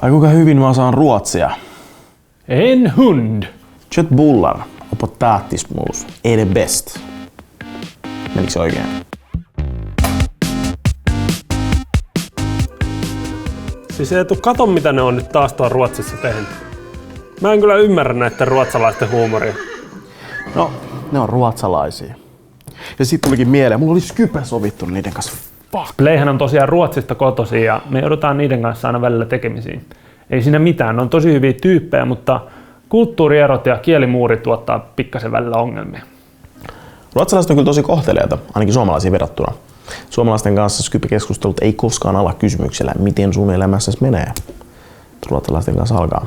Ai kuinka hyvin mä osaan ruotsia. En hund. Kött bullar och potatismos är det bäst. Menikö se oikein? Siis Eetu, kato mitä ne on nyt taas tuolla Ruotsissa tehnyt. Mä en kyllä ymmärrä näiden ruotsalaisten huumoria. No, ne on ruotsalaisia. Ja sit tulikin mieleen, mulla oli Skype sovittu niiden kanssa. Fuck. Playhän on tosiaan Ruotsista kotoisin ja me joudutaan niiden kanssa aina välillä tekemisiin. Ei siinä mitään, ne on tosi hyviä tyyppejä, mutta kulttuurierot ja kielimuuri tuottaa pikkasen välillä ongelmia. Ruotsalaiset on kyllä tosi kohteliaita, ainakin suomalaisiin verrattuna. Suomalaisten kanssa Skype-keskustelut ei koskaan ala kysymyksellä, miten sun elämässäsi menee. Ruotsalaisten kanssa alkaa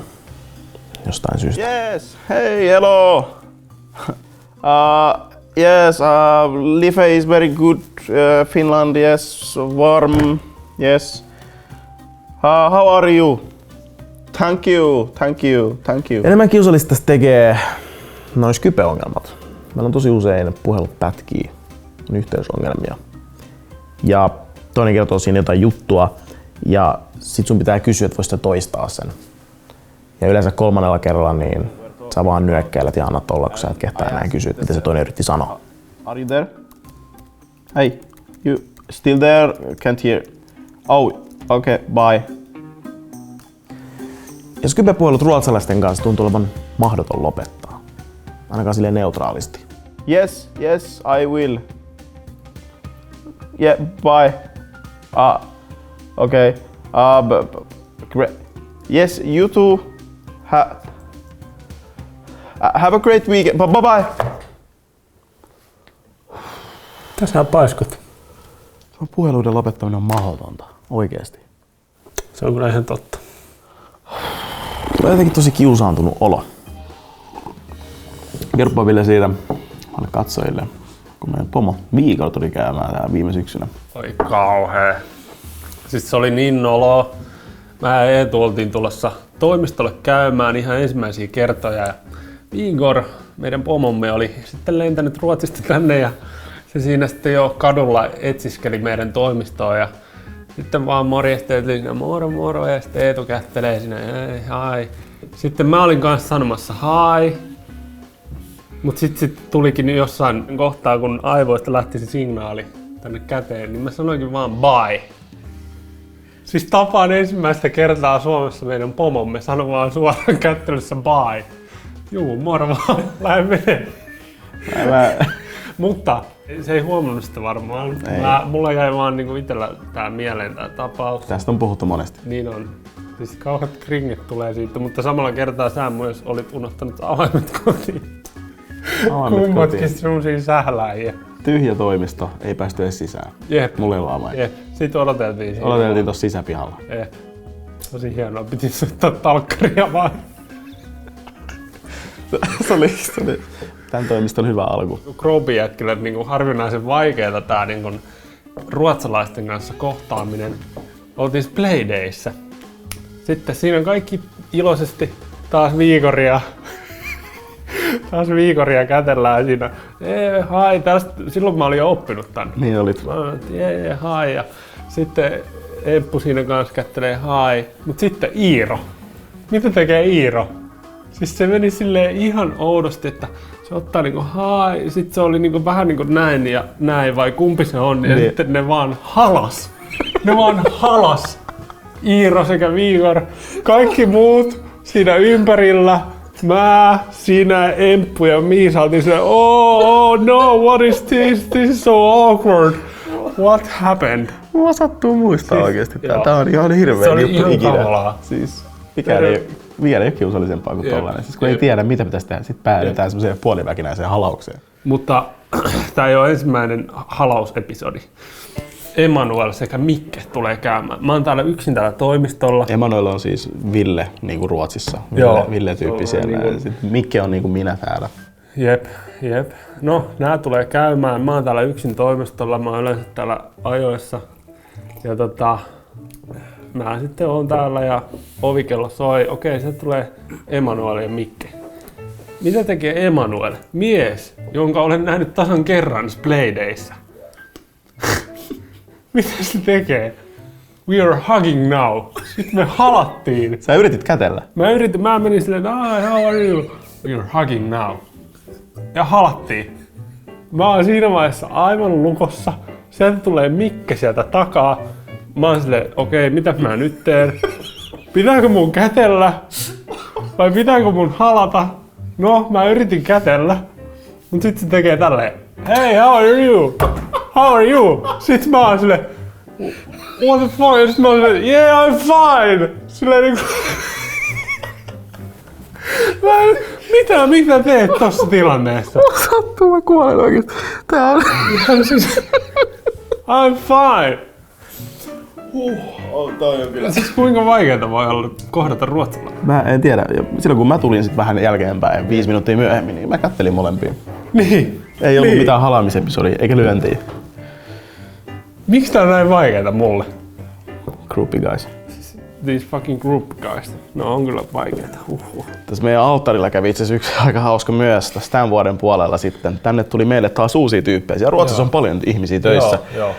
jostain syystä. Yes, hey, hello. Yes, life is very good. Finland, yes, warm, yes. How are you? Thank you, thank you, thank you. Enemmän kiusallista tästä tekee noin Skype-ongelmat. Meillä on tosi usein puhelut pätkii, on yhteysongelmia. Ja toinen kertoo siinä jotain juttua ja sit sun pitää kysyä, että voisit toistaa sen. Ja yleensä kolmannella kerralla niin sä vaan nyökkäilet ja annat olla, kun sä et kehtaa enää kysyä, mitä se toinen yritti sanoa. Are you there? Hey, you still there? Can't hear. Oh, okay, bye. Ja Skype-puhelut ruotsalaisten kanssa tuntuu olevan mahdoton lopettaa. Ainakaan silleen neutraalisti. Yes, yes, I will. Yeah, bye. Okay. Great. Yes, you too. Have a great weekend. Bye bye. Tässä on paiskut. Puheluiden lopettaminen on mahdotonta. Oikeesti. Se on kyllä ihan totta. On jotenkin tosi kiusaantunut olo. Kerropa Ville siitä katsojille, kun meidän pomo Viikor tuli käymään täällä viime syksynä. Oi kauhea. Siis se oli niin noloa. Mä ja Eetu oltiin tulossa toimistolle käymään ihan ensimmäisiä kertoja. Ja Viikor, meidän pomomme, oli sitten lentänyt Ruotsista tänne ja se siinä sitten jo kadulla etsiskeli meidän toimistoon. Ja sitten vaan morjesteltiin siinä moro moro ja sitten Eetu kättelee siinä hai. Sitten mä olin kanssa sanomassa hai. Mut sit tulikin jossain kohtaa, kun aivoista lähti se signaali tänne käteen, niin mä sanoinkin vaan bye. Siis tapaan ensimmäistä kertaa Suomessa meidän pomomme sanoi vaan suoraan kättelyssä bye. Juu, moro vaan, lähde menee. Mutta se ei huomannut sitä varmaan. Mulla jäi vaan niinku itellä tää mieleen tää tapaus. Tästä on puhuttu monesti. Niin on. Siis kauheat kringit tulee siitä, mutta samalla kertaa sä myös olit unohtanut avaimet kotiin. Kummatkin semmosia sähläjiä. Tyhjä toimisto, ei päästy edes sisään. Jep. Mulla ei ollut avain. Jep. Sitten odoteltiin siinä. Odoteltiin tossa sisäpihalla. Jep. Tosi hienoa, piti soittaa talkkaria vaan. se oli tän toimiston hyvä alku. Grobi-jätkille niinku harvinaisen vaikeeta tää niinku ruotsalaisten kanssa kohtaaminen. Oltiin Playdayssä. Sitten siinä kaikki iloisesti taas Viikoria kätellään siinä. Hai, silloin mä olin jo oppinut tän. Niin olit. Hai. Ja sitten Emppu siinä kanssa kättelee hai. Mut sitten Iiro. Mitä tekee Iiro? Siis se meni silleen ihan oudosti, että se ottaa niinku hai, sit se oli niinku vähän niinku näin ja näin, vai kumpi se on, ja sitten ne vaan halas. Ne vaan halas. Iiro sekä Viikor, kaikki muut siinä ympärillä. Mä, sinä, Emppu ja Miisa oltiin silleen, oh no, what is this? This is so awkward. What happened? Mua sattuu muistaa siis, oikeesti. Tää on ihan hirveä juttu ikinä. Se oli ihan kavalaa. Siis, mikään ei ole kiusallisempaa kuin tollainen. Siis kun ei tiedä mitä pitäisi tehdä, sit päädytään semmoiseen puoliväkinäiseen halaukseen. Mutta tää ei ole ensimmäinen halausepisodi. Emanuel sekä Mikke tulee käymään. Mä oon täällä yksin täällä toimistolla. Emanuel on siis Ville niinku Ruotsissa. Ville-tyyppi siellä. Niin kuin... Mikke on niinku minä täällä. Jep. No, nää tulee käymään. Mä oon täällä yksin toimistolla. Mä oon yleensä täällä ajoissa. Ja mä sitten oon täällä ja ovikello soi. Okei, se tulee Emanuel ja Mikke. Mitä tekee Emanuel? Mies, jonka olen nähnyt tasan kerran Playdayssä. Mitä se tekee? we are hugging now. Sitten me halattiin. Sä yritit kätellä. Mä menin silleen, hi, how are you? We are hugging now. Ja halattiin. Mä oon siinä vaiheessa aivan lukossa. Sieltä tulee Mikke sieltä takaa. Mä oon silleen, okei, mitä mä nyt teen? Pitääkö mun kätellä? Vai pitääkö mun halata? No, mä yritin kätellä. Mut sit se tekee tälleen, hey, how are you? How are you? Sit mä oon silleen, what the fuck? Ja sit mä oon silleen, yeah, I'm fine! Silleen niinku... Mitä teet tossa tilanteessa? Sattuu, mä kuolen oikeesti. Tää on... I'm fine! Toi on kyllä. Siis kuinka vaikeeta voi olla kohdata ruotsalainen? Mä en tiedä. Silloin kun mä tulin sit vähän jälkeenpäin, 5 minuuttia myöhemmin, niin mä kattelin molempia. Niin. Ei ollut mitään halaamisepisodia, eikä lyöntiä. Miksi tää on näin vaikeeta mulle? Groupie guys. These fucking group guys. No on kyllä vaikeeta. Tässä meidän alttarilla kävi itse asiassa yksi aika hauska myös tässä tämän vuoden puolella sitten. Tänne tuli meille taas uusia tyyppejä. Siellä Ruotsissa on paljon ihmisiä töissä. Joo.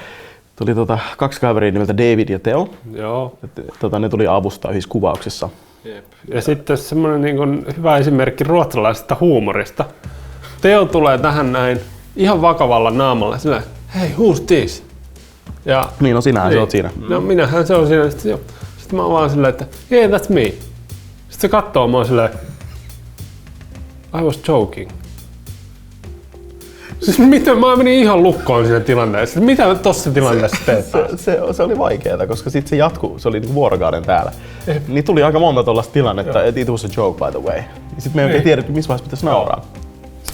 Tuli 2 kaveria nimeltä David ja Teo. Joo. Ne tuli avustaa yhdessä kuvauksissa. Jep. Ja sitten semmonen niin kuin hyvä esimerkki ruotsalaisesta huumorista. Teo tulee tähän näin ihan vakavalla naamalla silleen, hey, who's this? Ja, Niin, no sinähän niin. se oot siinä. No minähän se on siinä. Sitten mä oon vaan silleen, että yeah, that's me. Sitten se kattoo mua silleen, I was joking. Siis mitä? Mä menin ihan lukkoon siinä tilanteessa. Mitä tossa tilanteessa teet? Se oli vaikeeta, koska sit se jatkuu. Se oli niinku vuorokauden täällä. Niin tuli aika monta tollaista tilannetta, että it was a joke by the way. Sitten me ei oikein tiedetty, missä vaiheessa pitäisi nauraa.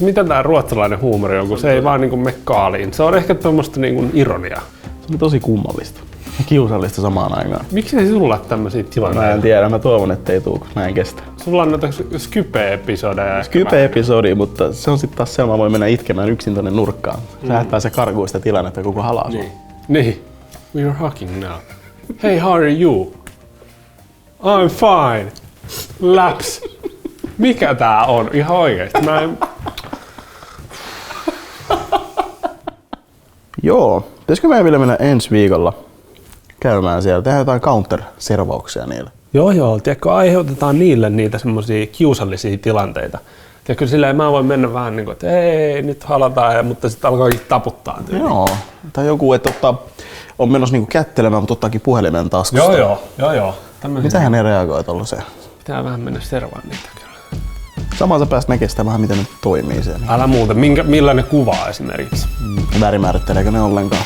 Mitä tää ruotsalainen huumori on, kun se ei vaan niinku mene kaaliin. Se on ehkä tommoista niinku ironiaa. Se oli tosi kummallista. Ja kiusallista samaan aikaan. Miksi ei sulla ole tämmösiä tilanteita? Mä en tiedä, mä toivon, ettei tuu, kun mä en kestä. Sulla on noita Skype-episodeja. Skype-episodi, mutta se on sitten taas se, mä voin mennä itkemään yksin tonne nurkkaan. Sä et pääse karkuun sitä tilannetta, koko halaa sun. Niin. We are hugging now. Hey, how are you? I'm fine. Laps. Mikä tää on? Ihan oikeesti. Mä en... Joo, pitäisikö meidän vielä mennä ensi viikolla käymään siellä? Tehdään jotain counter-servauksia niille. Joo. Tiedätkö, aiheutetaan niille niitä semmosia kiusallisia tilanteita. Tiedätkö, silleen mä voin mennä vähän niinku, että ei, nyt halataan, mutta sitten alkaakin taputtaa. Joo, tai joku, että on menossa niinku kättelemään, mutta ottaakin puhelimen taskusta. Joo. Mitähän ne reagoi tollaiseen? Pitää vähän mennä servaan niitä kyllä. Samaan sä pääst näkemään sitä vähän, miten ne toimii siellä. Älä muuta, millainen kuva esimerkiksi? Värimääritteleekö ne ollenkaan?